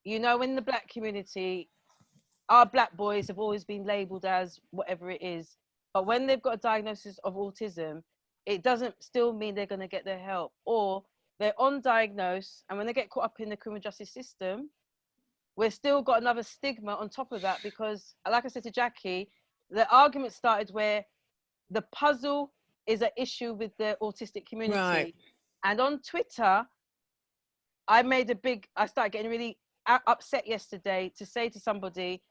you know, in the black community, our black boys have always been labeled as whatever it is. But when they've got a diagnosis of autism, it doesn't still mean they're going to get their help, or they're undiagnosed. And when they get caught up in the criminal justice system, we've still got another stigma on top of that, because like I said to Jackie, the argument started where the puzzle is an issue with the autistic community. Right. And on Twitter, I started getting really upset yesterday to say to somebody,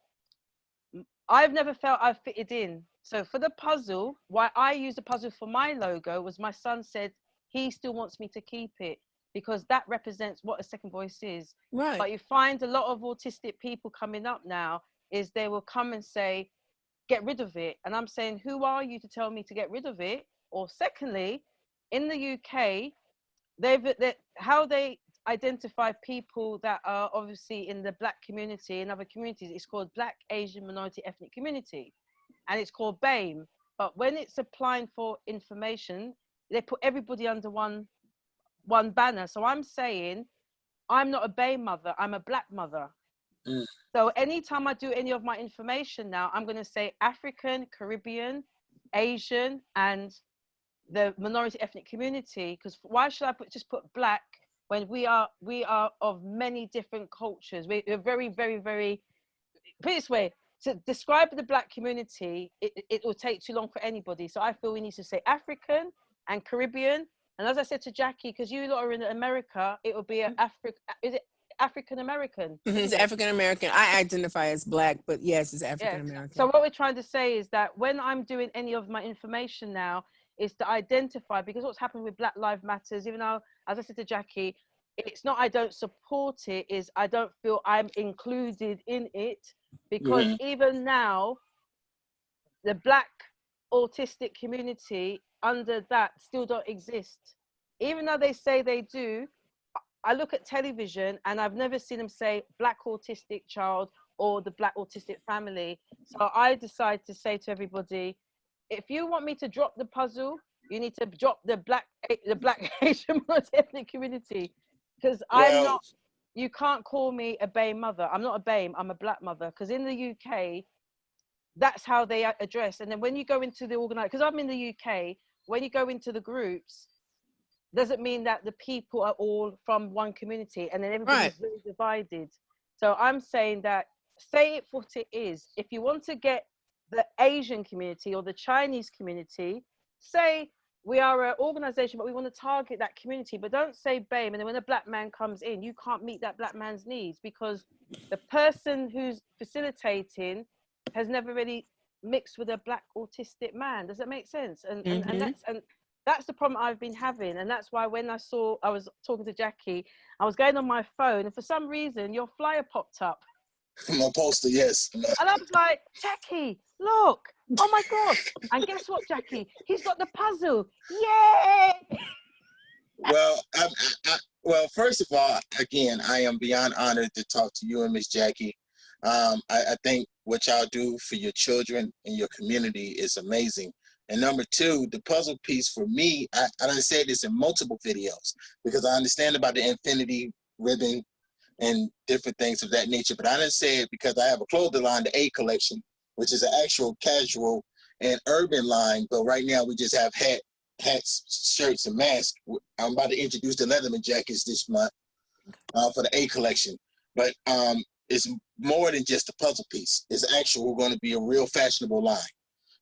I've never felt I've fitted in. So for the puzzle, why I used the puzzle for my logo was my son said he still wants me to keep it because that represents what a second voice is. Right. But you find a lot of autistic people coming up now is they will come and say, get rid of it. And I'm saying, who are you to tell me to get rid of it? Or secondly, in the UK, how they identify people that are obviously in the black community and other communities, it's called Black Asian Minority Ethnic Community, and it's called BAME. But when it's applying for information, they put everybody under one banner. So I'm saying I'm not a BAME mother, I'm a black mother. So anytime I do any of my information now, I'm going to say African, Caribbean, Asian, and the minority ethnic community. Because why should I just put black when we are of many different cultures? We're very, very, very, put it this way, to describe the black community, it will take too long for anybody. So I feel we need to say African and Caribbean. And as I said to Jackie, because you lot are in America, it will be an African American. It's African American. I identify as black, but yes, it's African American. So what we're trying to say is that when I'm doing any of my information now, is to identify, because what's happened with Black Lives Matters, even though, as I said to Jackie, it's not I don't support it, is I don't feel I'm included in it, because even now, the black autistic community under that still don't exist. Even though they say they do, I look at television and I've never seen them say black autistic child or the black autistic family. So I decide to say to everybody, if you want me to drop the puzzle, you need to drop the black Asian ethnic community, because I'm not. You can't call me a BAME mother. I'm not a BAME. I'm a black mother. Because in the UK, that's how they address. And then when you go into the organized, because I'm in the UK, when you go into the groups, doesn't mean that the people are all from one community, and then everybody's very divided. So I'm saying that say it for what it is. If you want to get the Asian community or the Chinese community, say we are an organization, but we want to target that community, but don't say BAME. And then when a black man comes in, you can't meet that black man's needs, because the person who's facilitating has never really mixed with a black autistic man. Does that make sense? And that's the problem I've been having. And that's why when I was talking to Jackie, I was going on my phone, and for some reason your flyer popped up. My poster, yes. And I was like, Jackie, look, oh my God. And guess what, Jackie? He's got the puzzle. Yay! Well, first of all, again, I am beyond honored to talk to you and Miss Jackie. I think what y'all do for your children and your community is amazing. And number two, the puzzle piece for me, I said this in multiple videos, because I understand about the infinity ribbon and different things of that nature, but I didn't say it because I have a clothing line, the A collection, which is an actual casual and urban line, but right now we just have hats, shirts, and masks. I'm about to introduce the Leatherman jackets this month for the A collection, but it's more than just a puzzle piece. It's actually going to be a real fashionable line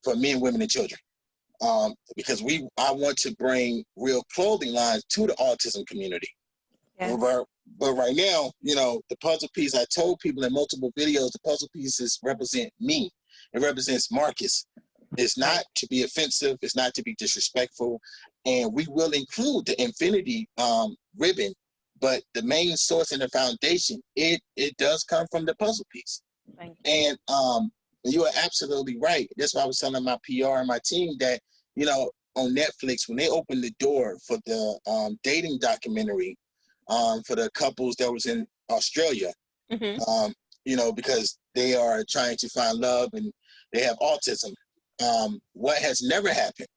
for men, women, and children, because I want to bring real clothing lines to the autism community. Yes. But right now, the puzzle piece, I told people in multiple videos, the puzzle pieces represent me. It represents Marcus. It's not to be offensive. It's not to be disrespectful. And we will include the infinity ribbon, but the main source and the foundation, it does come from the puzzle piece. Thank you. And you are absolutely right. That's why I was telling my PR and my team that, on Netflix, when they opened the door for the dating documentary, for the couples that was in Australia, because they are trying to find love and they have autism. What has never happened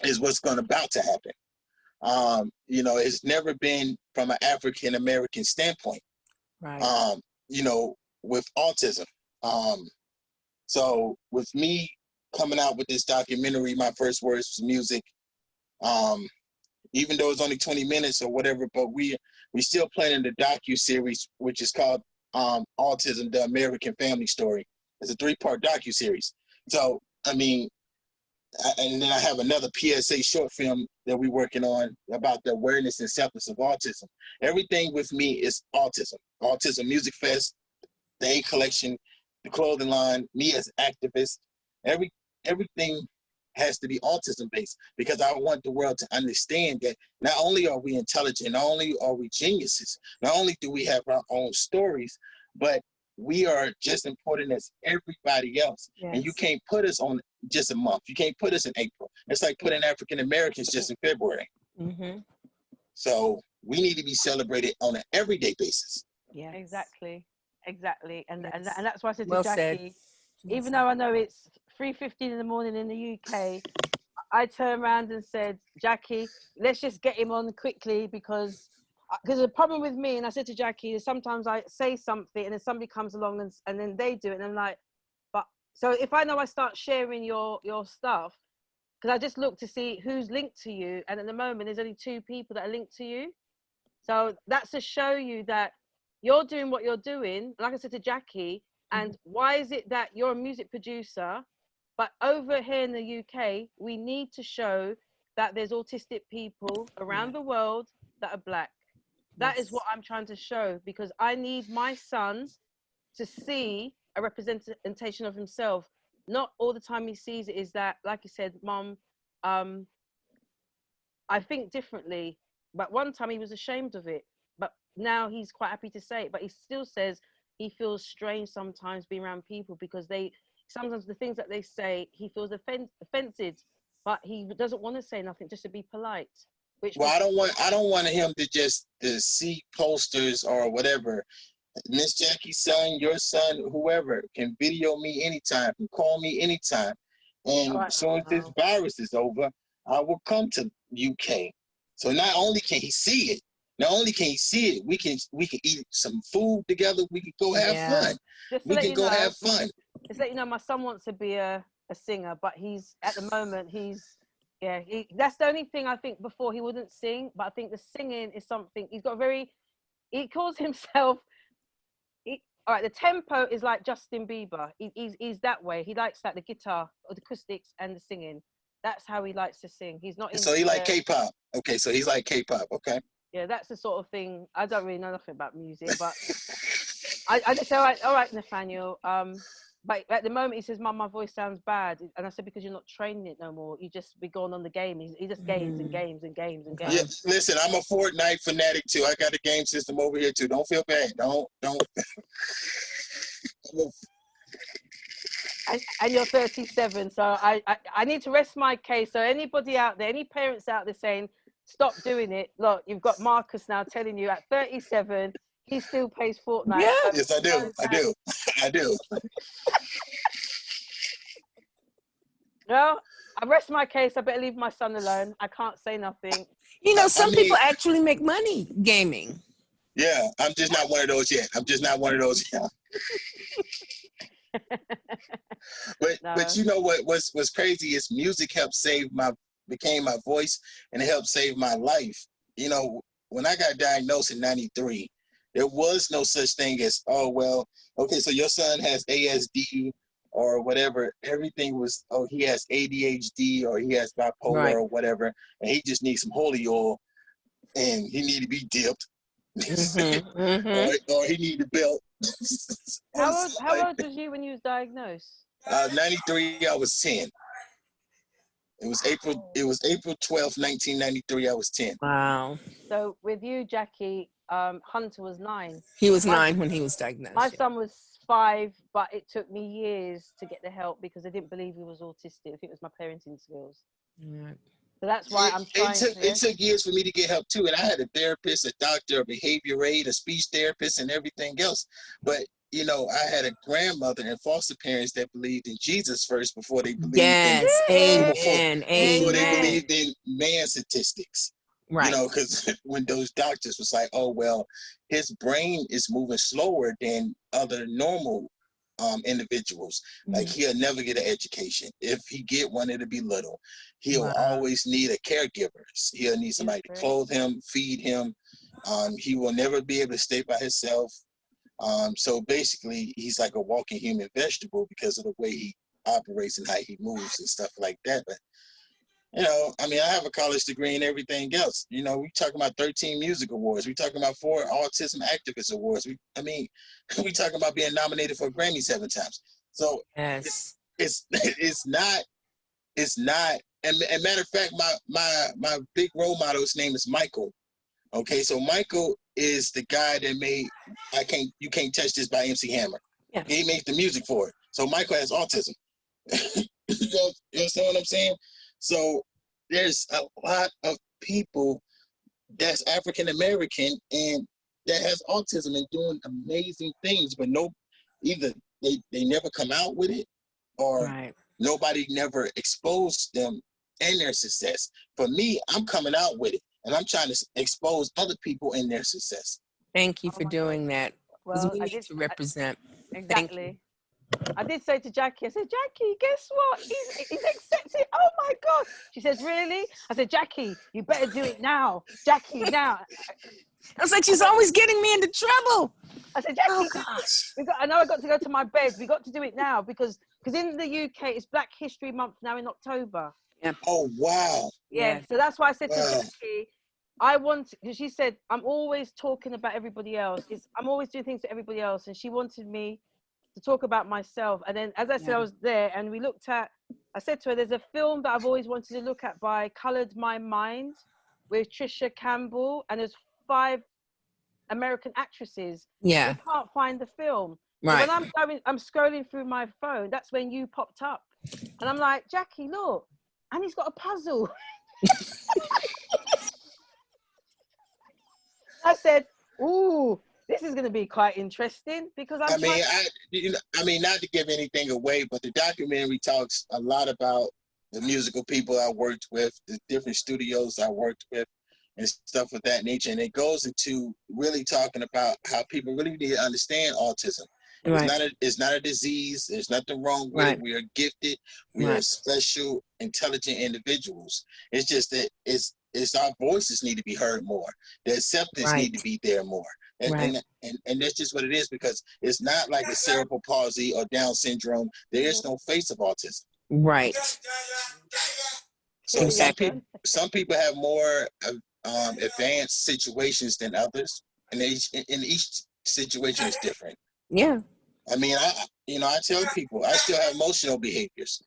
is what's about to happen. It's never been from an African American standpoint. Right. You know, with autism. So with me coming out with this documentary, my first words was music. Even though it's only 20 minutes or whatever, but we still planning the docu-series, which is called Autism, the American Family Story. It's a 3-part docu-series. So, I mean, and then I have another PSA short film that we're working on about the awareness and acceptance of autism. Everything with me is autism. Autism Music Fest, the A Collection, the clothing line, me as activist, everything has to be autism based, because I want the world to understand that not only are we intelligent, not only are we geniuses, not only do we have our own stories, but we are just important as everybody else. Yes. And you can't put us on just a month. You can't put us in April. It's like putting African Americans just in February. Mm-hmm. So we need to be celebrated on an everyday basis. Yeah. Exactly. And Yes. and that's why I said to Well said. Jackie, even though I know it's 3:15 in the morning in the UK, I turned around and said, Jackie, let's just get him on quickly, because the problem with me, and I said to Jackie, is sometimes I say something and then somebody comes along and then they do it, and I'm like, but so if I know I start sharing your stuff, because I just look to see who's linked to you, and at the moment there's only 2 people that are linked to you. So that's to show you that you're doing what you're doing, like I said to Jackie. And why is it that you're a music producer, but over here in the UK, we need to show that there's autistic people around the world that are Black? That is what I'm trying to show, because I need my son to see a representation of himself. Not all the time he sees it is that, like you said, Mom, I think differently. But one time he was ashamed of it, but now he's quite happy to say it. But he still says he feels strange sometimes being around people, because sometimes the things that they say, he feels offended, but he doesn't want to say nothing, just to be polite. Well, I don't want him to see posters or whatever. Miss Jackie's son, your son, whoever can video me anytime, can call me anytime. And as soon as this virus is over, I will come to UK. So not only can he see it, we can eat some food together. We can go have fun. We can go have fun. Just let you know, my son wants to be a singer, but he's at the moment that's the only thing. I think before he wouldn't sing, but I think the singing is something he calls himself. All right, the tempo is like Justin Bieber. He's that way. He likes the guitar or the acoustics and the singing. That's how he likes to sing. He's not. So he like K-pop. Okay, so he's like K-pop. Okay. Yeah, that's the sort of thing. I don't really know nothing about music, but I just say, all right, Nathaniel. But at the moment he says, Mum, my voice sounds bad. And I said, because you're not training it no more. You just be going on the game. He just games and games and games and games. Yeah, listen, I'm a Fortnite fanatic too. I got a game system over here too. Don't feel bad. Don't. And you're 37. So I need to rest my case. So anybody out there, any parents out there saying, stop doing it. Look, you've got Marcus now telling you at 37, he still plays Fortnite. Yeah. So yes, I do. No, I rest my case. I better leave my son alone. I can't say nothing. You know, some people actually make money gaming. Yeah, I'm just not one of those yet. But you know what's crazy is music became my voice, and it helped save my life. You know, when I got diagnosed in '93, there was no such thing as, oh well, okay, so your son has ASD or whatever. Everything was, oh, he has ADHD or he has bipolar or whatever, and he just needs some holy oil and he need to be dipped. Or he need a belt. How old was you when you was diagnosed? 93, I was 10. It was April 12th, 1993, I was 10. Wow. So with you, Jackie, Hunter was 9. He was 9 when he was diagnosed. My son was 5, but it took me years to get the help because they didn't believe he was autistic. I think it was my parenting skills. Yeah. So that's why I'm trying It took years for me to get help too. And I had a therapist, a doctor, a behavior aid, a speech therapist, and everything else. But, you know, I had a grandmother and foster parents that believed in Jesus first before they believed Amen. before they believed in man statistics. Right. You know, because when those doctors was like, oh, well, his brain is moving slower than other normal individuals. Like he'll never get an education. If he get one, it'll be little. He'll always need a caregiver. He'll need somebody to clothe him, feed him. He will never be able to stay by himself. So basically, he's like a walking human vegetable because of the way he operates and how he moves and stuff like that. But you know, I mean, I have a college degree and everything else. You know, we talking about 13 music awards. We talking about 4 Autism Activist awards. We talking about being nominated for a Grammy 7 times. So Yes. it's not. And matter of fact, my big role model, his name is Michael. Okay, so Michael is the guy that made You Can't Touch This by MC Hammer. Yeah. He made the music for it. So Michael has autism. You understand what I'm saying? So there's a lot of people that's African American and that has autism and doing amazing things, but either they never come out with it, or nobody never exposed them in their success. For me, I'm coming out with it, and I'm trying to expose other people in their success. Thank you for doing that. Because Well, we need to represent. Exactly. I did say to Jackie, I said, Jackie, guess what? He's accepted. Oh my God. She says, really? I said, Jackie, you better do it now. Jackie, now. I was like, she's always getting me into trouble. I said, Jackie, oh gosh. I know I got to go to my bed. We got to do it now because in the UK, it's Black History Month now in October. Yep. Oh, wow. Yeah. So that's why I said to Jackie, because she said, I'm always talking about everybody else. I'm always doing things for everybody else. And she wanted me to talk about myself. And then, as I said, I was there and I said to her, there's a film that I've always wanted to look at by Colored My Mind with Trisha Campbell. And there's 5 American actresses. Yeah. We can't find the film. Right. So when I'm scrolling through my phone, that's when you popped up. And I'm like, Jackie, look, and he's got a puzzle. I said, ooh, this is going to be quite interesting because not to give anything away, but the documentary talks a lot about the musical people I worked with, the different studios I worked with, and stuff of that nature. And it goes into really talking about how people really need to understand autism. Right. It's not a disease. There's nothing wrong with it. We are gifted. We are special, intelligent individuals. It's just that it's our voices need to be heard more. The acceptance need to be there more. And that's just what it is, because it's not like a cerebral palsy or Down syndrome. There is no face of autism. Right. So some people have more advanced situations than others, and each situation is different. Yeah. I mean, I tell people I still have emotional behaviors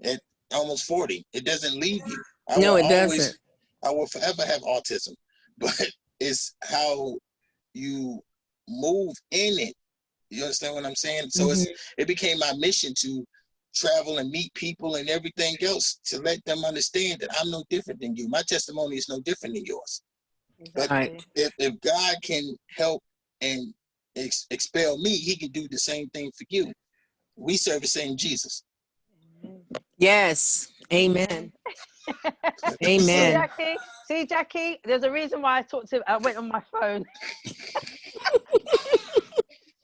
at almost 40. It doesn't leave you. It doesn't. I will forever have autism, but it's how you move in it. You understand what I'm saying? So it became my mission to travel and meet people and everything else to let them understand that I'm no different than you. My testimony is no different than yours. Exactly. But if God can help and expel me, he can do the same thing for you. We serve the same Jesus. Yes. Amen. Amen. See, Jackie, there's a reason why I went on my phone.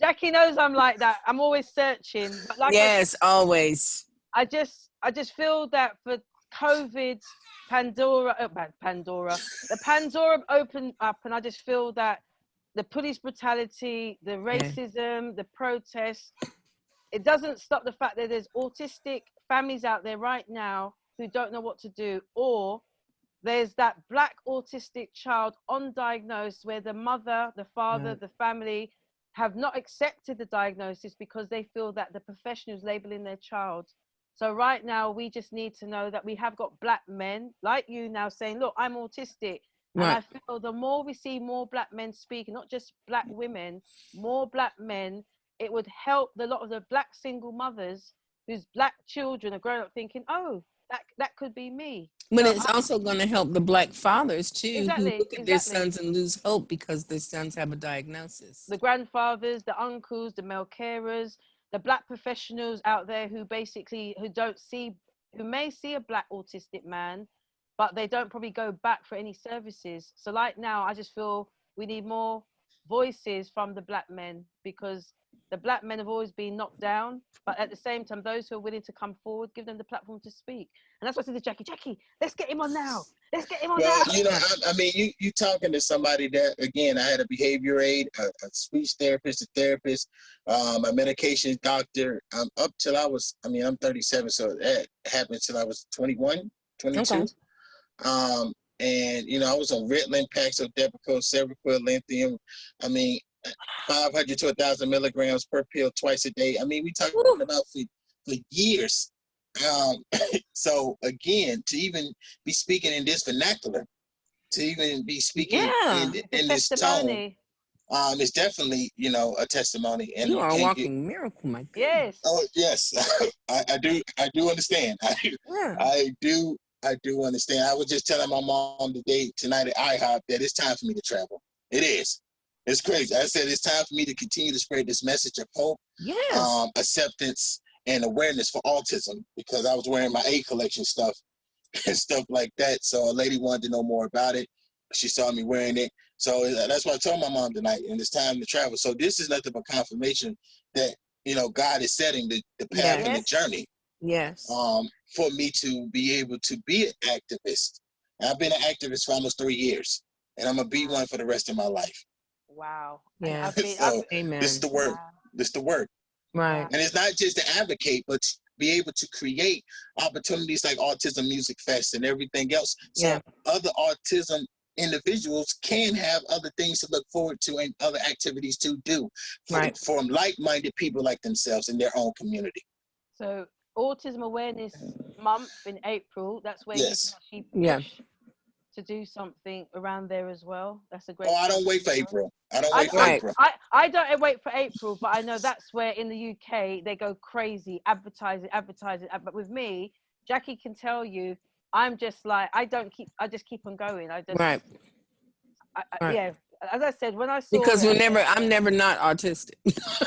Jackie knows I'm like that. I'm always searching. But always. I just feel that for COVID, the Pandora opened up, and I just feel that the police brutality, the racism, the protests, it doesn't stop the fact that there's autistic families out there right now who don't know what to do, or there's that Black autistic child undiagnosed where the mother, the father, the family have not accepted the diagnosis because they feel that the professional is labeling their child. So right now, we just need to know that we have got Black men like you now saying, look, I'm autistic. And I feel the more we see more Black men speak, not just Black women, more Black men, it would help a lot of the Black single mothers whose Black children are growing up thinking, oh, that could be me. But it's also going to help the Black fathers too, who look at their sons and lose hope because their sons have a diagnosis. The grandfathers, the uncles, the male carers, the Black professionals out there who may see a Black autistic man but they don't probably go back for any services. So like now, I just feel we need more voices from the black men, because the black men have always been knocked down, but at the same time, those who are willing to come forward, give them the platform to speak. And that's what I said to Jackie, let's get him on now. Let's get him on Well, now. you know, I mean, you talking to somebody that, again, I had a behavior aid, a speech therapist, a therapist, a medication doctor, up till I was, I mean, I'm 37, so that happened till I was 21, 22. Okay. And, you know, I was on Ritalin, Paxil, Depakote, Seroquel, Lithium. I mean, 500 to 1,000 milligrams per pill twice a day. I mean, we talking about for years. So again, to even be speaking in this vernacular, to even be speaking in this tone, it's definitely, you know, a testimony. And you are a walking miracle, my goodness. Yes. Oh yes, I do understand. I do understand. I was just telling my mom tonight at IHOP that it's time for me to travel. It is. It's crazy. I said it's time for me to continue to spread this message of hope, acceptance, and awareness for autism, because I was wearing my A collection stuff and stuff like that. So a lady wanted to know more about it. She saw me wearing it. So that's what I told my mom tonight, and it's time to travel. So this is nothing but confirmation that, you know, God is setting the path and the journey. Yes. For me to be able to be an activist. And I've been an activist for almost 3 years, and I'm gonna be one for the rest of my life. Wow. Yeah. Amen. This is the work. Wow. This is the work. Right. And it's not just to advocate, but to be able to create opportunities like Autism Music Fest and everything else. So other autism individuals can have other things to look forward to and other activities to do from like-minded people like themselves in their own community. So Autism Awareness Month in April, that's where you can actually push to do something around there as well. That's a great. Oh, I don't wait for April. I don't wait for April. I don't wait for April, but I know that's where in the UK they go crazy advertising. But with me, Jackie can tell you, I'm just like I just keep on going. I just yeah. As I said, when I saw because I'm never not autistic.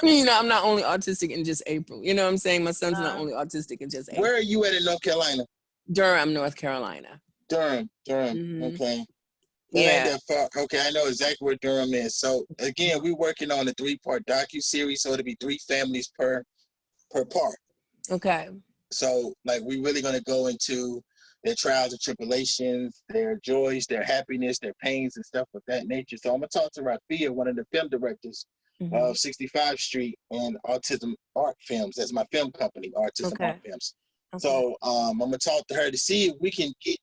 You know, I'm not only autistic in just April. You know what I'm saying? My son's not only autistic in just April. Where are you at in North Carolina? Durham, North Carolina. Durham. Okay. That ain't that far. Okay, I know exactly where Durham is. So again, we're working on a 3-part docu-series, so it'll be 3 families per part. Okay. So like we're really gonna go into their trials and tribulations, their joys, their happiness, their pains and stuff of that nature. So I'm gonna talk to Rafiya, one of the film directors of 65 Street and Autism Art Films. That's my film company, Autism Art Films. So I'm gonna talk to her to see if we can get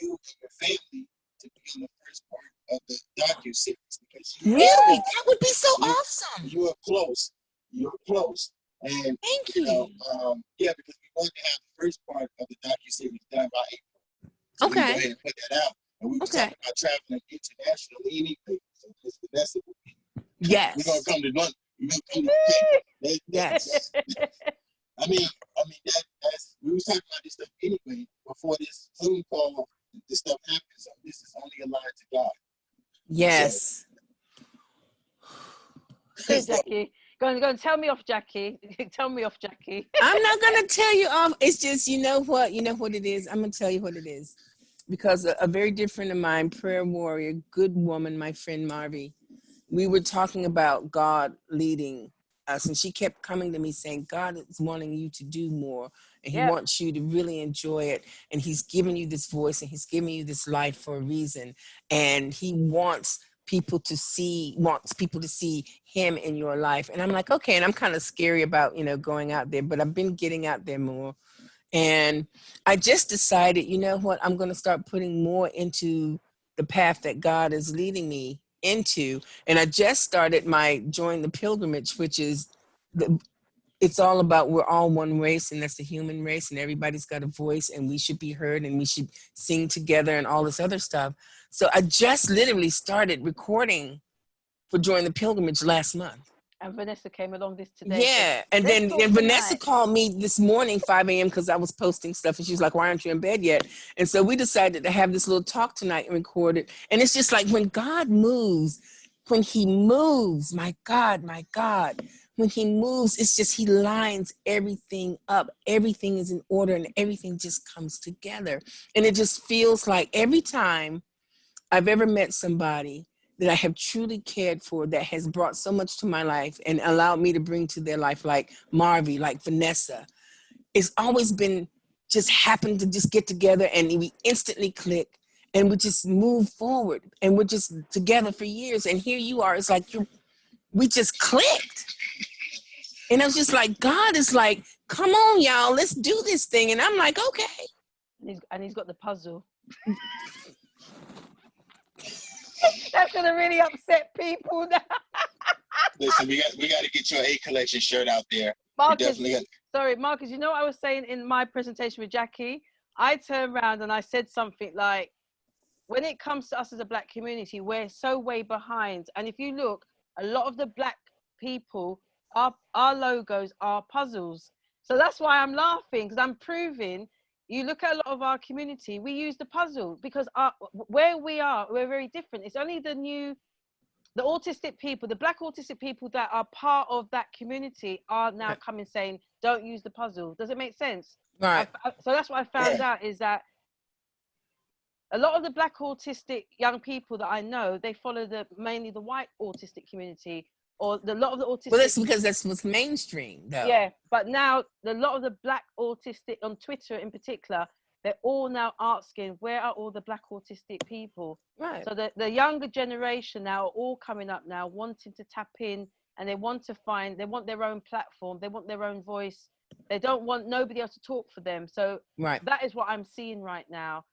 you and your family to be on the first part of the docu-series. Really? That would be so awesome. You're close. And thank you. Because we want to have the first part of the docu-series done by April. So we go ahead and put that out. And we were talking about traveling internationally anyway. So this Vanessa will be. Yes. We're gonna come to London. We're gonna come to yes. I mean that's we was talking about this stuff anyway before this Zoom call. This stuff happens. So this is only a line to God. Yes. Hey, Jackie. Go and tell me off, Jackie. Tell me off, Jackie. I'm not gonna tell you off. It's just you know what it is. I'm gonna tell you what it is. Because a very dear friend of mine, prayer warrior, good woman, my friend Marvy, we were talking about God leading us, and she kept coming to me saying, God is wanting you to do more, and he wants you to really enjoy it, and he's giving you this voice, and he's giving you this life for a reason, and he wants people to see him in your life. And I'm like, okay, and I'm kind of scary about, going out there, but I've been getting out there more. And I just decided, you know what, I'm going to start putting more into the path that God is leading me into. And I just started my Join the Pilgrimage, which is, it's all about we're all one race, and that's the human race, and everybody's got a voice, and we should be heard, and we should sing together and all this other stuff. So I just literally started recording for Join the Pilgrimage last month. And Vanessa came along today. Yeah, and then Vanessa called me this morning, 5 a.m., because I was posting stuff, and she was like, why aren't you in bed yet? And so we decided to have this little talk tonight and record it. And it's just like when God moves, when he moves, my God, when he moves, it's just he lines everything up. Everything is in order and everything just comes together. And it just feels like every time I've ever met somebody that I have truly cared for, that has brought so much to my life and allowed me to bring to their life, like Marvy, like Vanessa, it's always been just happened to just get together and we instantly click and we just move forward and we're just together for years. And here you are, it's like we just clicked. And I was just like, God is like, come on, y'all, let's do this thing. And I'm like, okay. And he's got the puzzle. That's gonna really upset people now. Listen, we got to get your A collection shirt out there. Marcus, Marcus, you know what I was saying in my presentation with Jackie? I turned around and I said something like, when it comes to us as a Black community, we're so way behind. And if you look, a lot of the Black people, our logos are puzzles. So that's why I'm laughing, because I'm proving, you look at a lot of our community, we use the puzzle because where we are, we're very different. It's only the autistic people, the Black autistic people that are part of that community are now coming saying, don't use the puzzle. Does it make sense? Right. So that's what I found out, is that a lot of the Black autistic young people that I know, they follow mainly the white autistic community, or a lot of the autistic. Well, that's because that's what's mainstream, though. Yeah, but now a lot of the Black autistic on Twitter in particular, they're all now asking, where are all the Black autistic people? Right. So the younger generation now are all coming up now, wanting to tap in, and they want their own platform, they want their own voice. They don't want nobody else to talk for them. So that is what I'm seeing right now.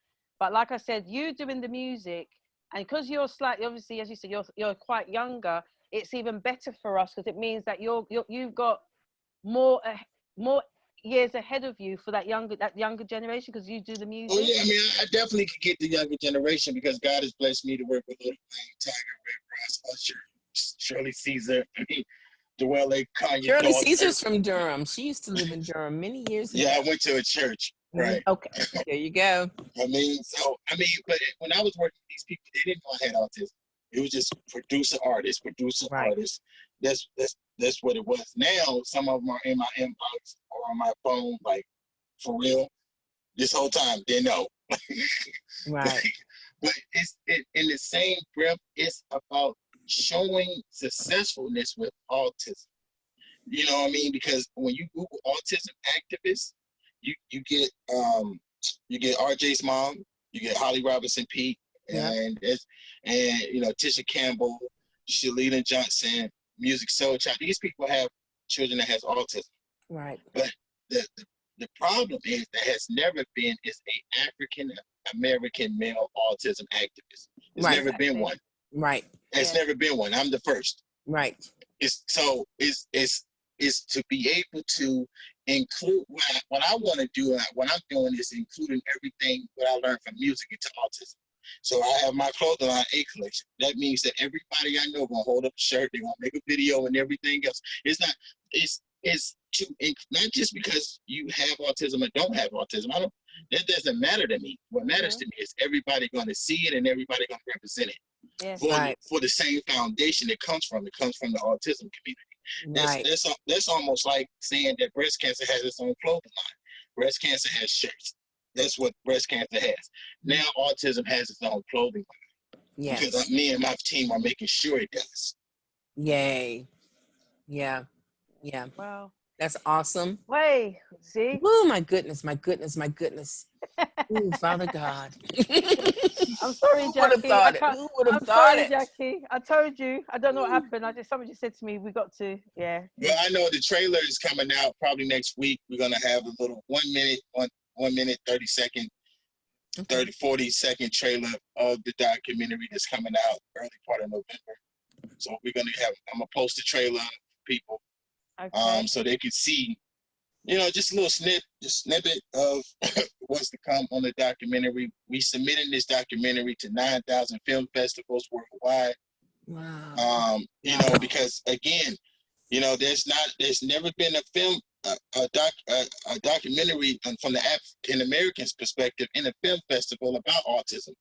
But like I said, you doing the music, and because you're slightly, obviously, as you said, you're quite younger, it's even better for us, because it means that you've got more years ahead of you for that younger generation, because you do the music. Oh yeah, I mean, I definitely could get the younger generation, because God has blessed me to work with Lil Wayne, Tiger, Ray Ross, Usher, Shirley Caesar, Joelle A. Kanye. Shirley Caesar's from Durham. She used to live in Durham many years ago. Yeah, I went to a church. Right. Okay. There you go. But when I was working with these people, they didn't know I had autism. It was just producer artist. That's what it was. Now some of them are in my inbox or on my phone, like, for real. This whole time they know. Right. But in the same breath, it's about showing successfulness with autism. You know what I mean? Because when you Google autism activist, you get RJ's mom, you get Holly Robinson Peete, and Tisha Campbell, Shalita Johnson, Music Soul Child. These people have children that has autism. Right. But the problem is there has never been an African American male autism activist. There's never been one. Right. There's never been one. I'm the first. Right. It's to be able to include what I want to do. What I'm doing is including everything what I learned from music into autism. So I have my clothing line A collection. That means that everybody I know gonna hold up a shirt, they're gonna make a video and everything else. It's not just because you have autism or don't have autism. That doesn't matter to me. What matters to me is everybody gonna see it and everybody gonna represent it. Yes. For the same foundation it comes from. It comes from the autism community. That's almost like saying that breast cancer has its own clothing line. Breast cancer has shirts. That's what breast cancer has. Now autism has its own clothing line. Yes. Because me and my team are making sure it does. Yay. Yeah. Yeah. Wow. That's awesome. Wait, see? Oh my goodness, my goodness, my goodness. Ooh, Father God. I'm sorry, Jackie. Who would have thought it? Who would have thought it? Jackie. I told you. I don't know what happened. Somebody just said to me, we got to, yeah. Well, I know the trailer is coming out probably next week. We're going to have a little 1 minute, 30 second, 40 second trailer of the documentary that's coming out early part of November. So I'm going to post the trailer for people. Okay. So they could see, just a little snippet of what's to come on the documentary. We submitted this documentary to 9,000 film festivals worldwide. Wow. Because again, there's never been a documentary from the African Americans' perspective in a film festival about autism.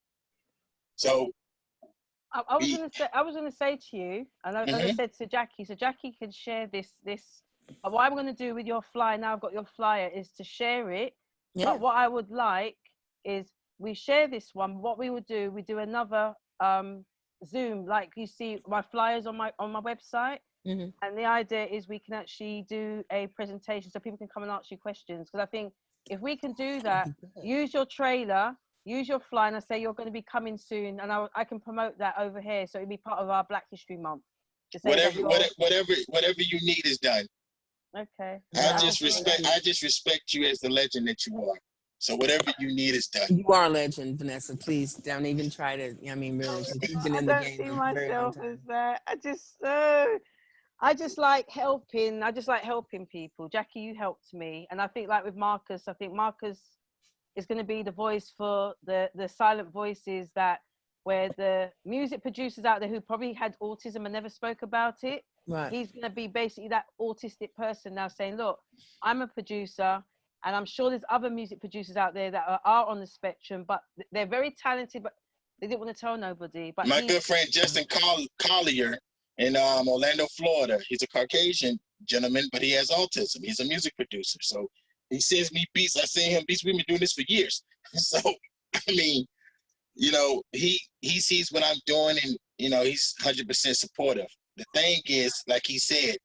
So I was gonna say, to you, and as I Mm-hmm. said to Jackie, so Jackie can share this. What I'm gonna do with your flyer now, I've got your flyer, is to share it. Yeah. But what I would like is we share this one. What we would do, we do another Zoom, like you see my flyers on my website. Mm-hmm. And the idea is we can actually do a presentation so people can come and ask you questions. Because I think if we can do that, use your trailer, use your flyer, and I say you're going to be coming soon, and I can promote that over here. So it'll be part of our Black History Month to say that Whatever, you're whatever you need is done. okay. I Wow. just respect you as the legend that you are. So whatever you need is done. You are a legend, Vanessa. Please don't even try to. I mean, really, 'cause you've been I in the don't game see a very long myself as time. that. I just like helping. I just like helping people. Jackie, you helped me, and I think like with Marcus, I think Marcus is going to be the voice for the silent voices, that where the music producers out there who probably had autism and never spoke about it. Right. He's going to be basically that autistic person now saying, look, I'm a producer, and I'm sure there's other music producers out there that are on the spectrum, but they're very talented, but they didn't want to tell nobody. But My good friend Justin Collier in Orlando, Florida. He's a Caucasian gentleman, but he has autism. He's a music producer. So he sends me beats. I send him beats. We've been doing this for years. So, I mean, you know, he sees what I'm doing, and, you know, he's 100% supportive. The thing is, like he said,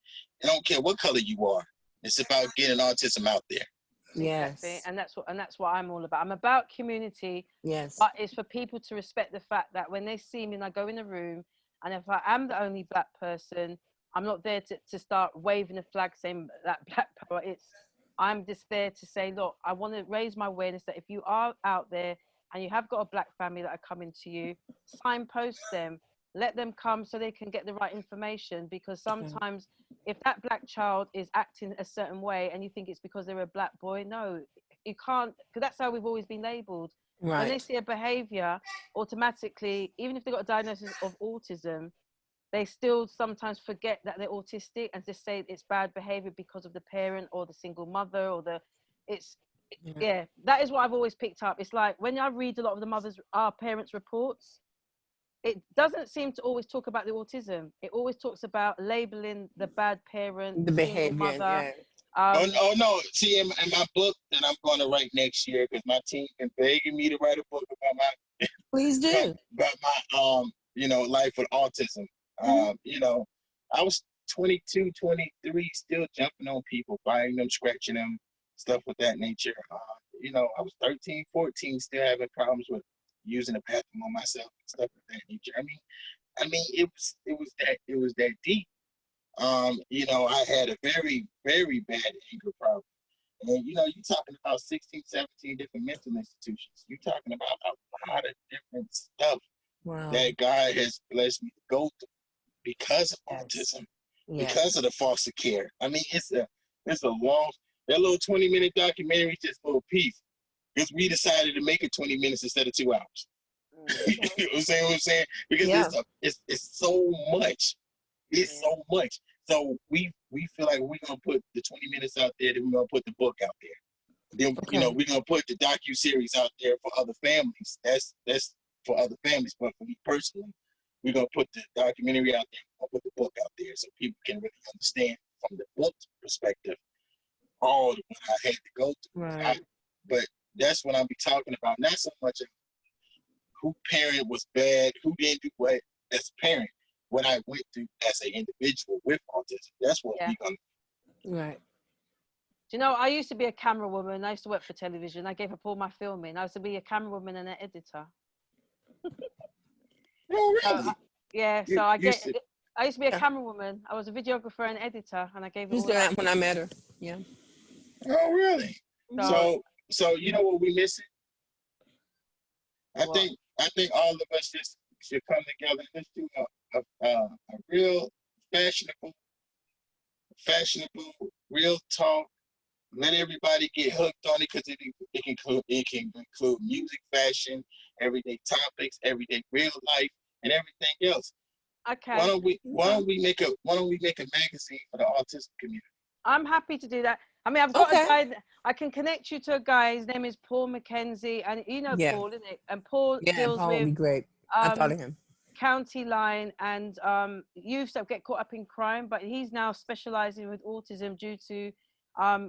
I don't care what color you are. It's about getting autism out there. Exactly. Yes. And that's what I'm all about. I'm about community, Yes. but it's for people to respect the fact that when they see me and I go in the room, and if I am the only Black person, I'm not there to start waving a flag saying that Black power. I'm just there to say, look, I want to raise my awareness that if you are out there and you have got a Black family that are coming to you, signpost them, let them come so they can get the right information. Because sometimes if that Black child is acting a certain way and you think it's because they're a Black boy, no, you can't, because that's how we've always been labeled. Right. When they see a behavior, automatically, even if they've got a diagnosis of autism, they still sometimes forget that they're autistic and just say it's bad behavior because of the parent or the single mother or yeah, that is what I've always picked up. It's like when I read a lot of our parents' reports, it doesn't seem to always talk about the autism. It always talks about labeling the bad parent, The the single behavior. mother. Yeah. Oh no! See, in my book that I'm going to write next year, because my team been begging me to write a book about Please do. my you know, life with autism. You know, I was 22, 23, still jumping on people, biting them, scratching them, stuff with that nature. You know, I was 13, 14, still having problems with using the bathroom on myself and stuff of that nature. I mean, it was that deep. You know, I had a very, very bad anger problem. And, you know, you're talking about 16, 17 different mental institutions. You're talking about a lot of different stuff that God has blessed me to go through because of autism, because of the foster care. I mean, it's a long, that little 20-minute documentary is just a little piece. Because we decided to make it 20 minutes instead of 2 hours. You know what I'm saying? Because it's so much. It's so much. So we feel like we're gonna put the 20 minutes out there, then we're gonna put the book out there. Then you know, we're gonna put the docu-series out there for other families. That's for other families. But for me personally, we're gonna put the documentary out there, we're gonna put the book out there so people can really understand from the book's perspective all what I had to go through. Right. But that's what I'll be talking about. Not so much of who parent was bad, who didn't do what as a parent, what I went through as an individual with autism. That's what we're gonna do. Right. Do you know, I used to be a camera woman. I used to work for television. I gave up all my filming. I used to be a camera woman and an editor. Oh, really? So I used to be a Yeah. camera woman. I was a videographer and editor, and I gave it Who's all up. that when I met her? Yeah. Oh, really? So you know what we missing? I think all of us just should come together and let's do a real fashionable, real talk. Let everybody get hooked on it, because it can include music, fashion, everyday topics, everyday real life, and everything else. Okay. Why don't we make a magazine for the autistic community? I'm happy to do that. I mean, I've got a guy. I can connect you to a guy. His name is Paul McKenzie, and you know Paul, isn't it? And Paul deals Paul with would be great. I thought of him. County Line, and youths that get caught up in crime. But he's now specializing with autism due to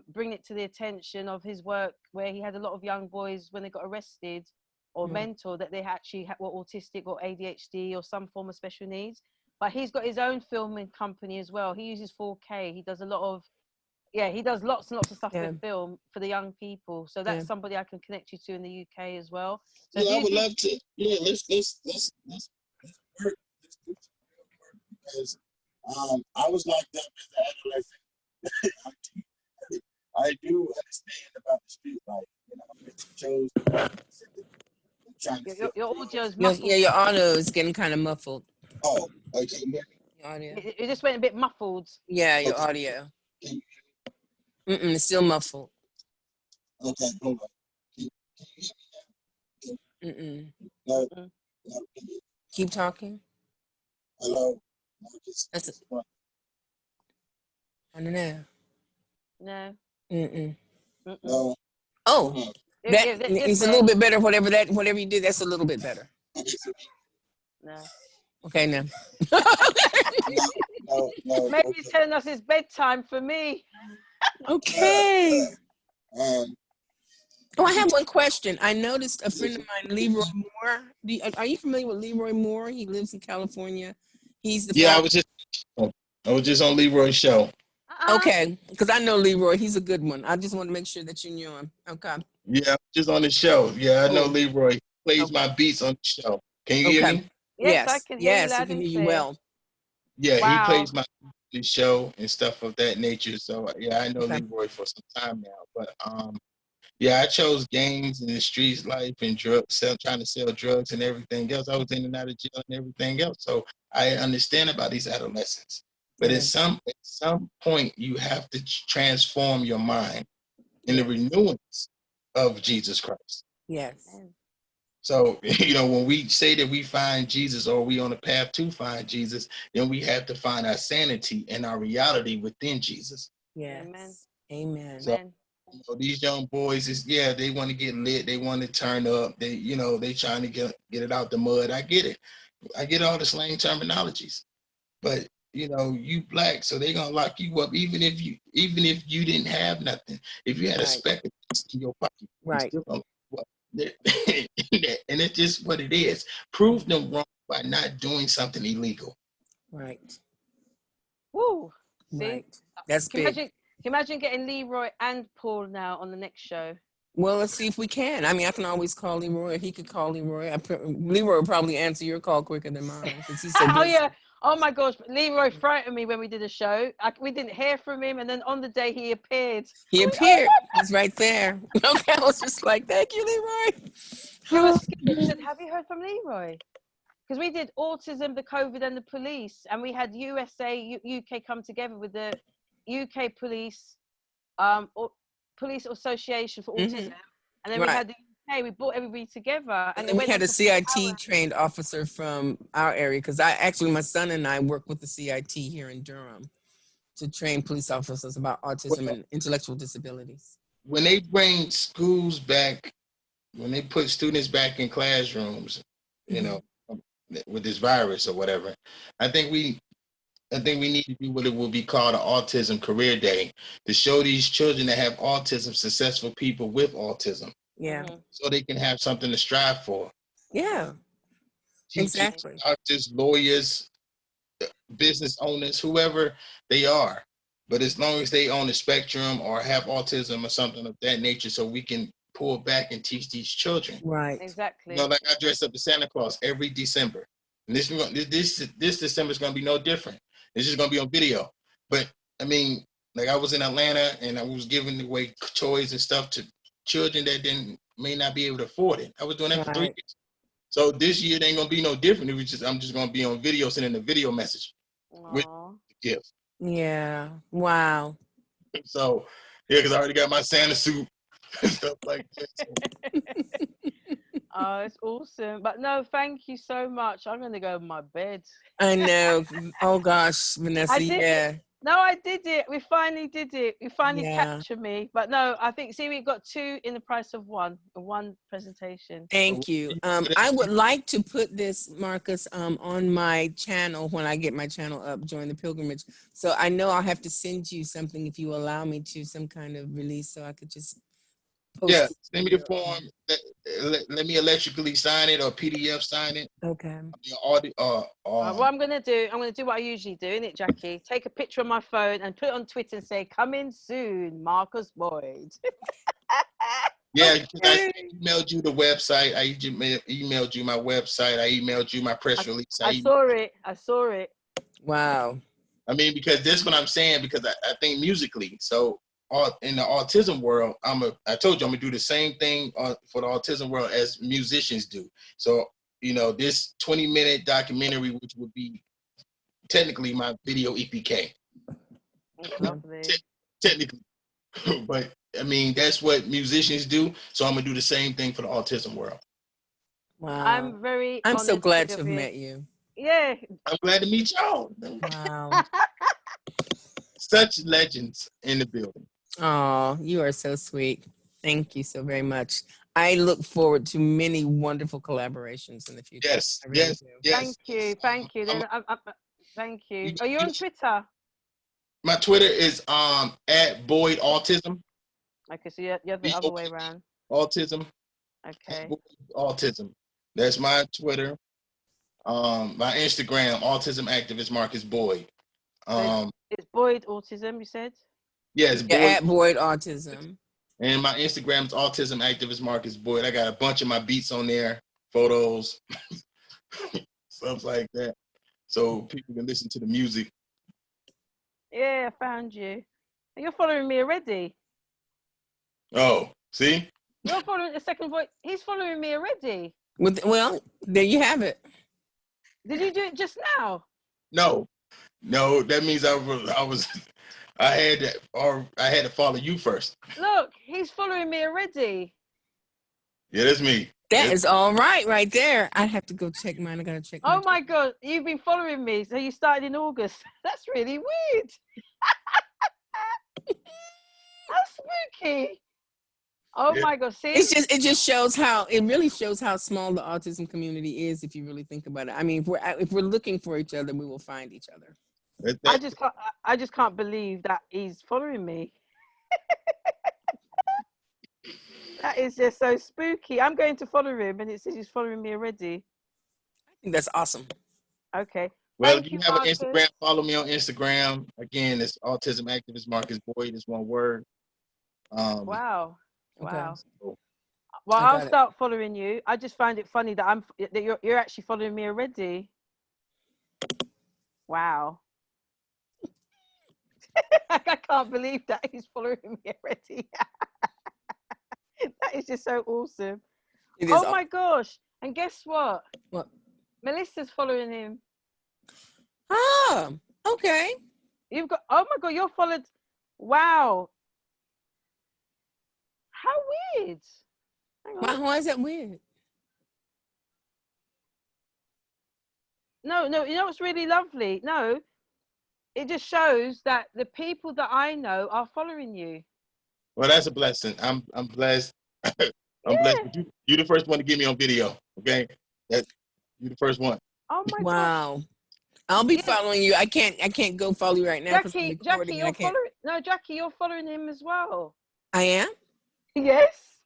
bring it to the attention of his work, where he had a lot of young boys when they got arrested or mentored that they actually were autistic or ADHD or some form of special needs. But he's got his own filming company as well. He uses 4K. He does a lot of, he does lots and lots of stuff with film for the young people. So that's somebody I can connect you to in the UK as well. So I would love to. Yeah, let's work. Let's do some real work, because I was locked up as an adolescent. I do understand about the street life. Chose trying to your audio is muffled. Yeah, your audio is getting kind of muffled. Oh, okay. Your audio. It just went a bit muffled. Yeah, your audio. It's still muffled. Okay, hold on. Can you hear me now? No. Keep talking. Hello. That's it. I don't know. No. No. Oh, it's a little bit better. Whatever you did, that's a little bit better. No. Okay, now. No. Maybe he's telling us it's bedtime for me. Okay. I have one question. I noticed a friend of mine, LeRoy Moore. Are you familiar with LeRoy Moore? He lives in California. He's the I was just on LeRoy's show. Okay, because I know LeRoy. He's a good one. I just want to make sure that you knew him. Okay. Yeah, just on the show. Yeah, I know LeRoy. He plays my beats on the show. Can you hear me? Yes, I can hear you loud and clear. Well. Yeah, he plays my show and stuff of that nature. So yeah, I know LeRoy for some time now. But I chose games and the streets life and drugs, trying to sell drugs and everything else. I was in and out of jail and everything else. So I understand about these adolescents. But at some point, you have to transform your mind in the renewance of Jesus Christ. Yes. So, when we say that we find Jesus, or we on the path to find Jesus, then we have to find our sanity and our reality within Jesus. Yes. Amen. So, these young boys they want to get lit. They want to turn up. They trying to get it out the mud. I get it. I get all the slang terminologies. But you Black, so they're gonna lock you up even if you didn't have nothing. If you had a speck of in your pocket, right? Still gonna, and it's just what it is. Prove them wrong by not doing something illegal. Right. Woo. See, right. That's big. Can you imagine getting LeRoy and Paul now on the next show? Well, let's see if we can. I mean, I can always call LeRoy. He could call LeRoy. LeRoy will probably answer your call quicker than mine because he's so busy. Oh yeah. Oh my gosh, LeRoy frightened me when we did a show. We didn't hear from him, and then on the day he appeared. He's right there. Okay, I was just like, thank you, LeRoy. He was scared. He said, "Have you heard from LeRoy?" Because we did autism, the COVID, and the police, and we had USA, UK come together with the UK police, police association for autism, and then we had the UK. We brought everybody together, and we had a CIT trained officer from our area, because my son and I work with the CIT here in Durham to train police officers about autism and intellectual disabilities. When they bring schools back, when they put students back in classrooms, with this virus or whatever, I think we need to do what it will be called an autism career day, to show these children that have autism successful people with autism. Yeah. So they can have something to strive for. Yeah. Teachers, exactly. Doctors, lawyers, business owners, whoever they are. But as long as they on the spectrum or have autism or something of that nature, so we can pull back and teach these children. Right. Exactly. Like I dress up as Santa Claus every December. And this December is going to be no different. It's just going to be on video. But I mean, like I was in Atlanta and I was giving away toys and stuff to children that may not be able to afford it. I was doing that for 3 years. So this year it ain't gonna be no different. I'm just gonna be on video, sending a video message with the gift. Yeah. Wow. So because I already got my Santa suit and stuff like that. So. Oh, it's awesome. But no, thank you so much. I'm gonna go to my bed. I know. Oh gosh, Vanessa. No, I did it. We finally did it. We finally Yeah. captured me. But no, I think, see, we got 2 in the price of one presentation. Thank you. I would like to put this, Marcus, on my channel when I get my channel up, Join the Pilgrimage. So I know I'll have to send you something if you allow me to, some kind of release, so I could just post Yeah, it send me the form. Let me electrically sign it or PDF sign it. Okay. What I'm going to do, what I usually do, innit, Jackie? Take a picture on my phone and put it on Twitter and say, "Coming soon, Marcus Boyd." Yeah, I emailed you the website. I emailed you my website. I emailed you my press release. I saw it. I saw it. Wow. I mean, because this is what I'm saying, because I think musically. So in the autism world, I told you I'm gonna do the same thing for the autism world as musicians do. So, you know, this 20-minute documentary, which would be technically my video EPK. Lovely. Technically. But I mean, that's what musicians do. So I'm gonna do the same thing for the autism world. Wow. I'm very I'm so honored glad to have met you. Yeah. I'm glad to meet y'all. Wow. Such legends in the building. Oh, you are so sweet. Thank you so very much. I look forward to many wonderful collaborations in the future. Yes, I really yes, do. yes. Thank you. Then, thank you. Are you on Twitter? My Twitter is at Boyd Autism. Okay, so you're the other way around. Autism. Okay. Autism. That's my Twitter. My Instagram, Autism Activist Marcus Boyd. It's Boyd Autism, you said? Yes, Yeah, Boyd. at Boyd Autism. And my Instagram is Autism Activist Marcus Boyd. I got a bunch of my beats on there, photos, stuff like that. So people can listen to the music. Yeah, I found you. You're following me already. Oh, see? You're following the second voice. He's following me already. Well, there you have it. Did you do it just now? No, that means I had to follow you first. Look, he's following me already. Yeah, that's me. That is all right there. I have to go check mine. I gotta check. Oh my God, you've been following me. So you started in August. That's really weird. That's spooky. Oh my God, see? It just shows how, it really shows how small the autism community is if you really think about it. I mean, if we're looking for each other, we will find each other. I just can't believe that he's following me. That is just so spooky. I'm going to follow him and it says he's following me already. I think that's awesome. Okay. Well, if you have an Instagram, follow me on Instagram. Again, it's Autism Activist Marcus Boyd is one word. Wow. Okay. Wow. Well, I'll start following you. I just find it funny that you're actually following me already. Wow. I can't believe that he's following me already. That is just so awesome. Oh my gosh. And guess what? What? Melissa's following him. Oh, okay. You've got, oh my God, you're followed. Wow. How weird. Why is that weird? No, you know what's really lovely? No, it just shows that the people that I know are following you. Well, that's a blessing. I'm blessed. I'm blessed. You're the first one to get me on video. Okay, you're the first one. Oh my gosh. I'll be following you. I can't go follow you right now. Jackie, you're following. No, Jackie, you're following him as well. I am? Yes.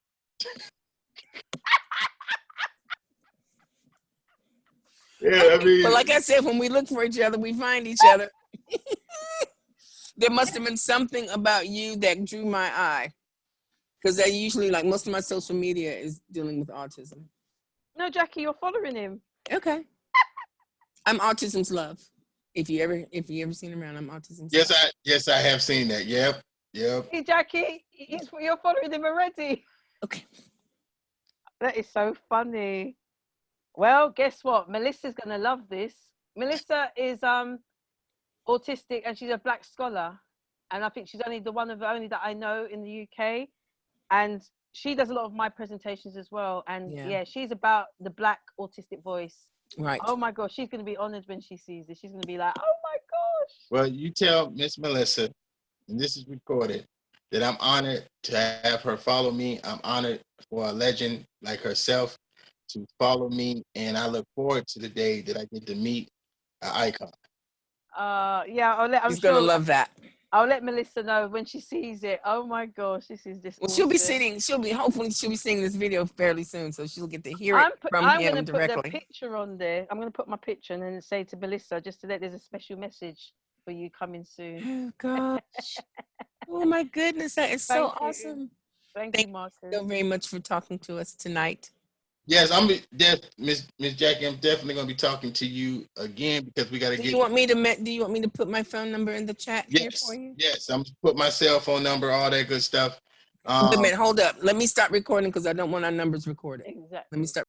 Yeah, I mean, but like I said, when we look for each other, we find each other. There must have been something about you that drew my eye, because I usually, like, most of my social media is dealing with autism. No, Jackie, you're following him. Okay. I'm Autism's Love. If you ever seen him around, I'm Autism's Yes, Love. Yes, I have seen that. Yep. Hey, Jackie, you're following him already. Okay. That is so funny. Well, guess what? Melissa's gonna love this. Melissa is autistic and she's a Black scholar, and I think she's only the only that I know in the UK, and she does a lot of my presentations as well. And yeah she's about the Black autistic voice. Right. Oh my gosh, she's gonna be honored when she sees this. She's gonna be like, oh my gosh. Well, you tell Miss Melissa, and this is recorded, that I'm honored to have her follow me. I'm honored for a legend like herself to follow me, and I look forward to the day that I get to meet an icon. Yeah, I'm She's gonna sure love that. I'll let Melissa know when she sees it. Oh my gosh, this is just Well, awesome. hopefully she'll be seeing this video fairly soon, so she'll get to hear it from I'm going to him put the directly. picture on there. I'm going to put my picture and then say to Melissa just to let there's a special message for you coming soon. Oh gosh. Oh my goodness, that is so Thank you. awesome. Thank Thank you, you Marcus. so very much for talking to us tonight. Yes, Miss Jackie. I'm definitely gonna be talking to you again because we got to Do get. you want me to put my phone number in the chat here for you? Yes. I'm gonna put my cell phone number, all that good stuff. Wait a minute, hold up. Let me stop recording because I don't want our numbers recorded. Exactly. Let me start.